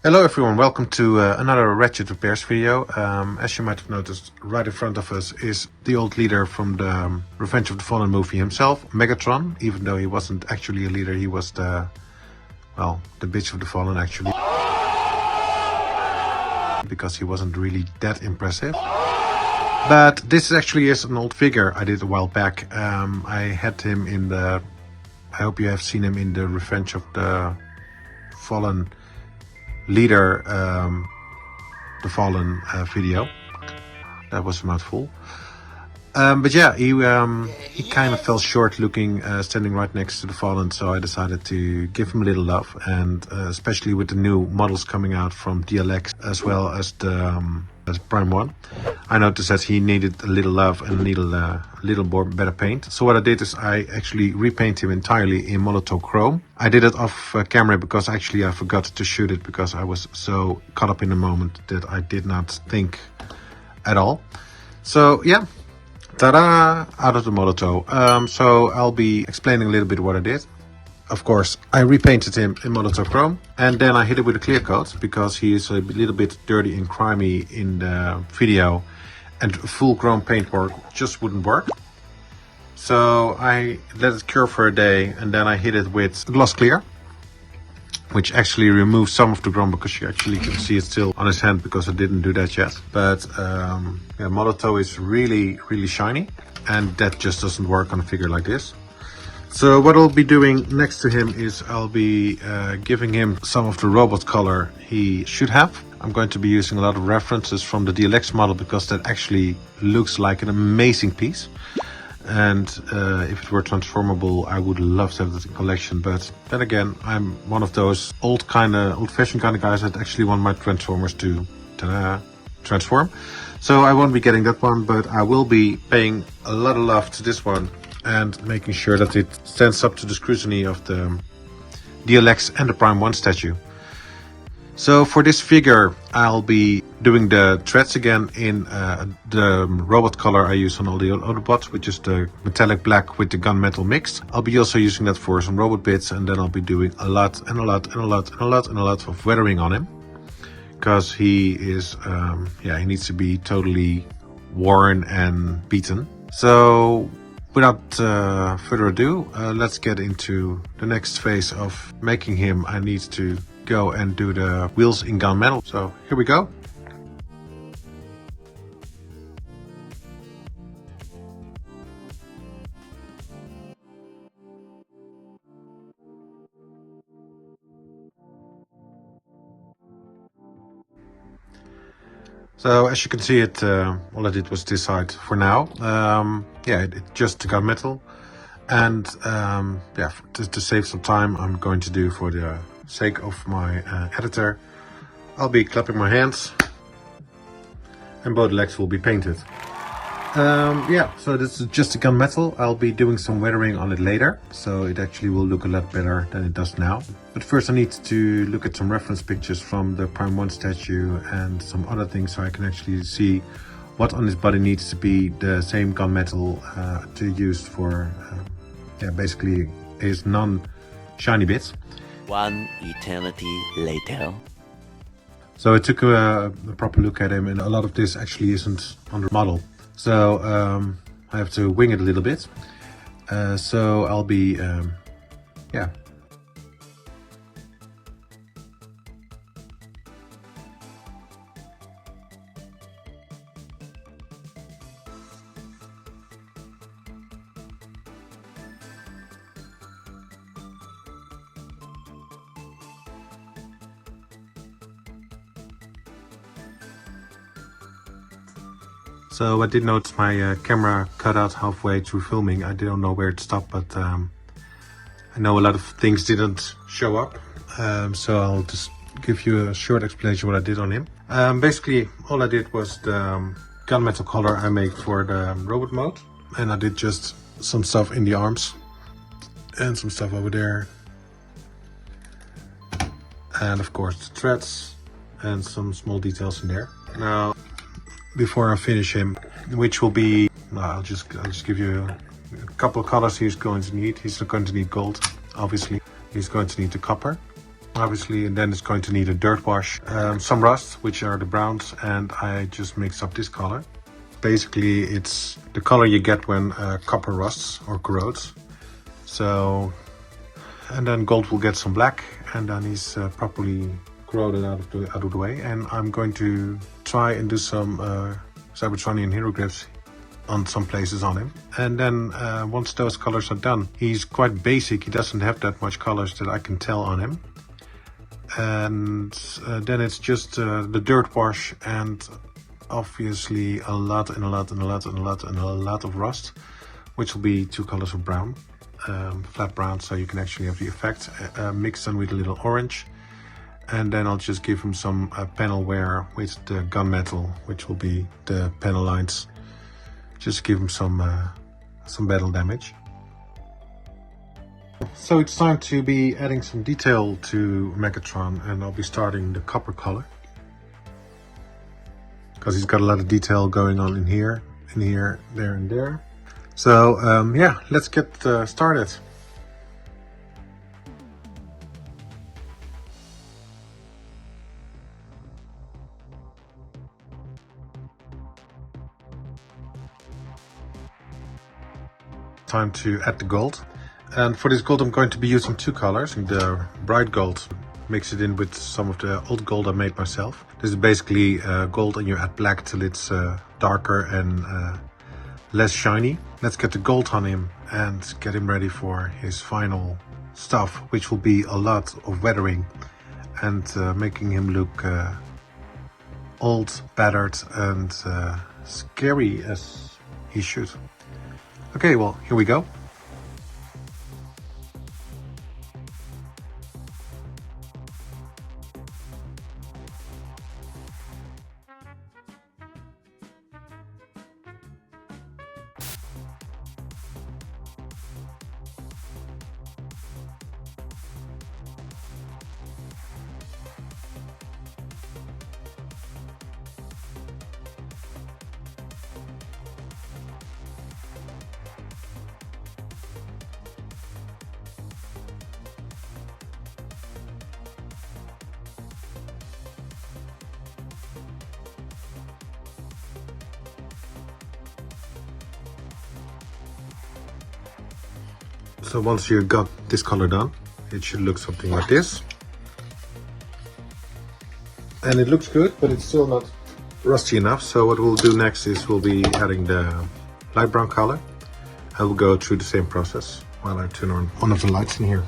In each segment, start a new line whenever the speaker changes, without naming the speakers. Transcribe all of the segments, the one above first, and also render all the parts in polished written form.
Hello everyone, welcome to another Ratchet Repairs video. As you might have noticed, right in front of us is the old leader from the Revenge of the Fallen movie himself, Megatron. Even though he wasn't actually a leader, he was the bitch of the Fallen actually. Because he wasn't really that impressive. But this actually is an old figure I did a while back. I had him in the... I hope you have seen him in the Revenge of the Fallen leader, the Fallen video. That was a mouthful. But yeah, he kind of fell short looking, standing right next to the Fallen, so I decided to give him a little love, and especially with the new models coming out from DLX as well as the Prime 1. I noticed that he needed a little love and needed a little more better paint. So what I did is I actually repainted him entirely in Molotow Chrome. I did it off camera because actually I forgot to shoot it because I was so caught up in the moment that I did not think at all. So yeah, ta-da, out of the Molotow. So I'll be explaining a little bit what I did. Of course, I repainted him in Molotow Chrome, and then I hit it with a clear coat because he is a little bit dirty and grimy in the video, and full chrome paintwork just wouldn't work. So I let it cure for a day, and then I hit it with gloss clear, which actually removes some of the chrome because you actually can see it still on his hand because I didn't do that yet. But yeah, Molotow is really shiny, and that just doesn't work on a figure like this. So what I'll be doing next to him is I'll be giving him some of the robot color he should have. I'm going to be using a lot of references from the DLX model because that actually looks like an amazing piece. And if it were transformable, I would love to have that in collection. But then again, I'm one of those old-fashioned kind of guys that actually want my Transformers to transform. So I won't be getting that one, but I will be paying a lot of love to this one and making sure that it stands up to the scrutiny of the DLX and the Prime 1 statue. So for this figure, I'll be doing the threads again in the robot color I use on all the other bots, which is the metallic black with the gunmetal mixed. I'll be also using that for some robot bits, and then I'll be doing a lot of weathering on him. Because he is, he needs to be totally worn and beaten. So without further ado, let's get into the next phase of making him. I need to go and do the wheels in gunmetal. So here we go. So as you can see, all I did was this side for now. It just gunmetal, and to save some time, I'm going to do, for the sake of my editor, I'll be clapping my hands, and both legs will be painted. So this is just a gunmetal. I'll be doing some weathering on it later, so it actually will look a lot better than it does now. But first I need to look at some reference pictures from the Prime 1 statue and some other things, so I can actually see what on his body needs to be the same gunmetal to use for basically his non-shiny bits.
One eternity later.
So I took a proper look at him, and a lot of this actually isn't on the model. So I have to wing it a little bit. So I'll be, So I did notice my camera cut out halfway through filming. I didn't know where it stopped, but I know a lot of things didn't show up. So I'll just give you a short explanation what I did on him. Basically, all I did was the gunmetal color I made for the robot mode. And I did just some stuff in the arms and some stuff over there. And of course the threads and some small details in there. Now, before I finish him, which will be, I'll just give you a couple of colors he's going to need. He's not going to need gold, obviously. He's going to need the copper. obviously, and then it's going to need a dirt wash, some rust, which are the browns, and I just mixed up this color. Basically, it's the color you get when copper rusts or corrodes. So, and then gold will get some black, and then he's properly corroded out of the way. And I'm going to try and do some Cybertronian hieroglyphs on some places on him. And then once those colors are done, he's quite basic. He doesn't have that much colors that I can tell on him. And then it's just the dirt wash and obviously a lot of rust, which will be 2 colors of brown, flat brown, so you can actually have the effect mixed in with a little orange. And then I'll just give him some panel wear with the gunmetal, which will be the panel lines. Just give him some battle damage. So it's time to be adding some detail to Megatron, and I'll be starting the copper color. Because he's got a lot of detail going on in here, there and there. So yeah, let's get started. Time to add the gold. And for this gold I'm going to be using 2 colors. The bright gold, mix it in with some of the old gold I made myself. This is basically gold, and you add black till it's darker and less shiny. Let's get the gold on him and get him ready for his final stuff, which will be a lot of weathering and making him look old, battered and scary as he should. Okay, well, here we go. So once you got this color done, it should look something like this. And it looks good, but it's still not rusty enough. So what we'll do next is we'll be adding the light brown color. I will go through the same process while I turn on one of the lights in here.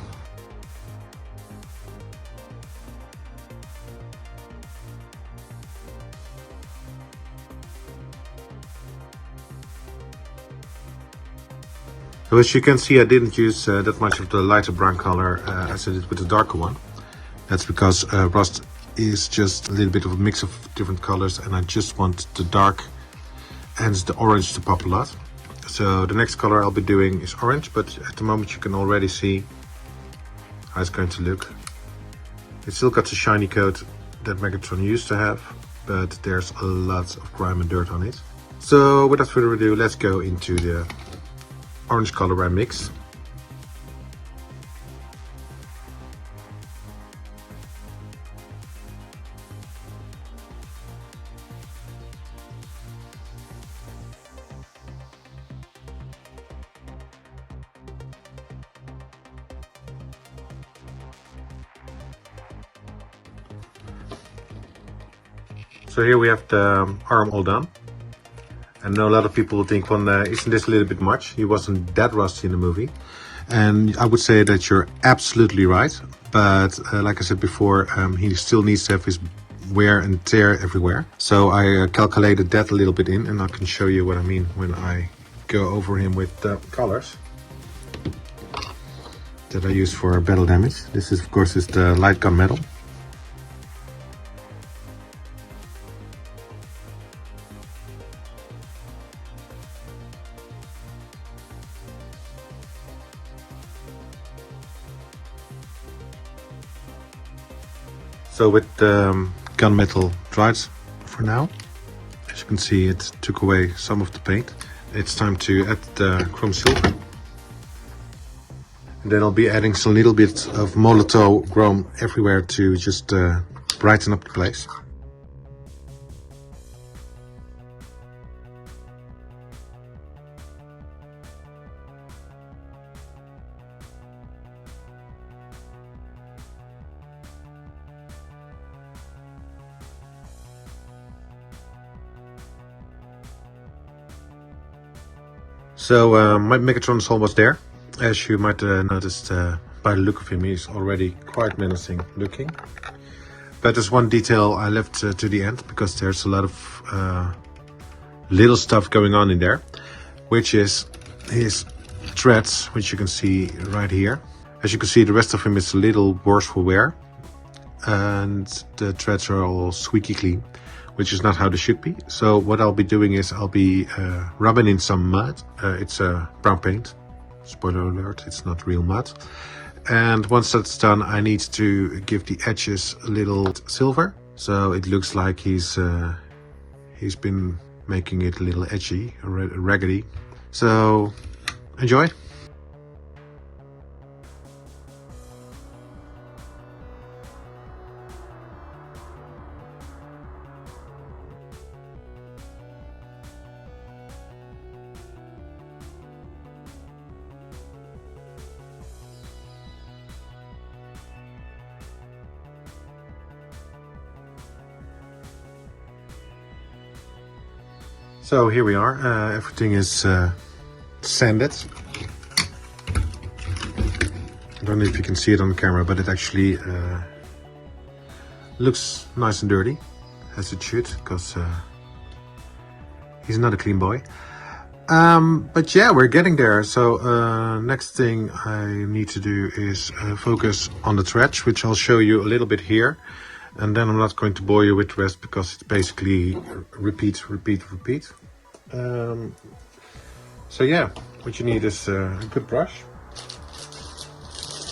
So as you can see, I didn't use that much of the lighter brown color as I did with the darker one. That's because rust is just a little bit of a mix of different colors, and I just want the dark and the orange to pop a lot. So the next color I'll be doing is orange, but at the moment you can already see how it's going to look. It's still got the shiny coat that Megatron used to have, but there's a lot of grime and dirt on it. So without further ado, let's go into the orange color I mixed. So here we have the arm all done. I know a lot of people will think, well, isn't this a little bit much? He wasn't that rusty in the movie. And I would say that you're absolutely right. But like I said before, he still needs to have his wear and tear everywhere. So I calculated that a little bit in, and I can show you what I mean when I go over him with the colors that I use for battle damage. This is, of course, is the light gunmetal. So with gunmetal dried for now, as you can see, it took away some of the paint. It's time to add the chrome silver. Then I'll be adding some little bits of Molotow Chrome everywhere to just brighten up the place. So my Megatron is almost there. As you might noticed by the look of him, he's already quite menacing looking. But there's one detail I left to the end, because there's a lot of little stuff going on in there, which is his treads, which you can see right here. As you can see, the rest of him is a little worse for wear, and the treads are all squeaky clean, which is not how they should be. So what I'll be doing is I'll be rubbing in some mud. It's brown paint. Spoiler alert, it's not real mud. And once that's done, I need to give the edges a little silver, so it looks like he's been making it a little edgy, raggedy. So enjoy. So here we are, everything is sanded. I don't know if you can see it on the camera, but it actually looks nice and dirty, as it should, because he's not a clean boy. But yeah, we're getting there. So next thing I need to do is focus on the threads, which I'll show you a little bit here. And then I'm not going to bore you with the rest, because it's basically repeat. So yeah, what you need is a good brush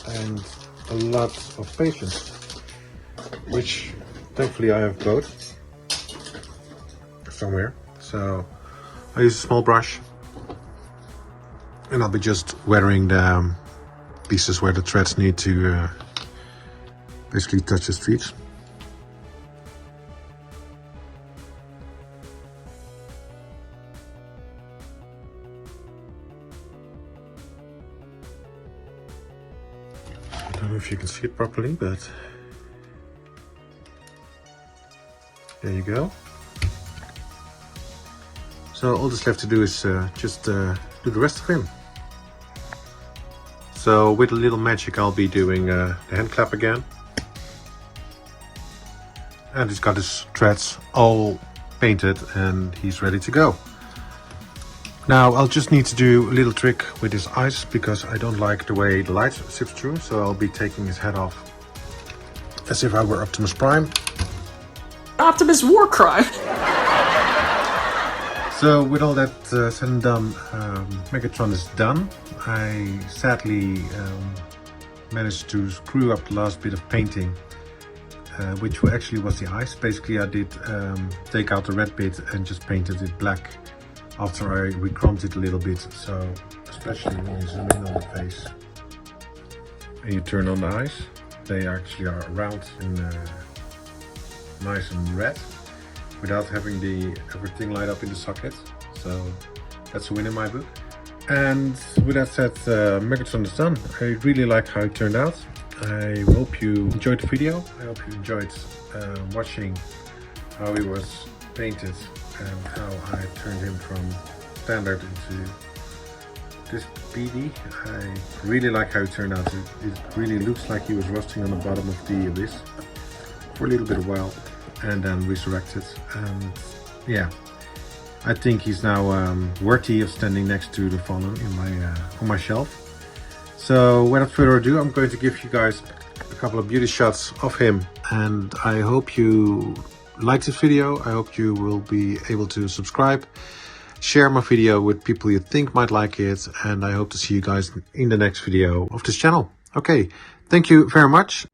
and a lot of patience, which thankfully I have both somewhere. So I use a small brush, and I'll be just weathering the pieces where the threads need to basically touch the streets. I don't know if you can see it properly, but there you go. So all that's left to do is just do the rest of him. So with a little magic, I'll be doing the hand clap again. And he's got his threads all painted and he's ready to go. Now I'll just need to do a little trick with his eyes, because I don't like the way the light sips through. So I'll be taking his head off as if I were Optimus Prime.
Optimus Warcry!
So with all that said and done, Megatron is done. I sadly managed to screw up the last bit of painting, which actually was the eyes. Basically I did take out the red bit and just painted it black after I re-chromed it a little bit. So especially when you zoom in on the face and you turn on the eyes, they actually are round and nice and red, without having everything light up in the socket. So that's a win in my book. And with that said, Megatron is done. I really like how it turned out. I hope you enjoyed the video. I hope you enjoyed watching how he was painted and how I turned him from standard into this BD. I really like how it turned out. It really looks like he was rusting on the bottom of the abyss for a little bit of while and then resurrected. And yeah, I think he's now worthy of standing next to the Fallen in on my shelf. So without further ado, I'm going to give you guys a couple of beauty shots of him, and I hope you like this video. I hope you will be able to subscribe, share my video with people you think might like it, and I hope to see you guys in the next video of this channel. Okay, thank you very much.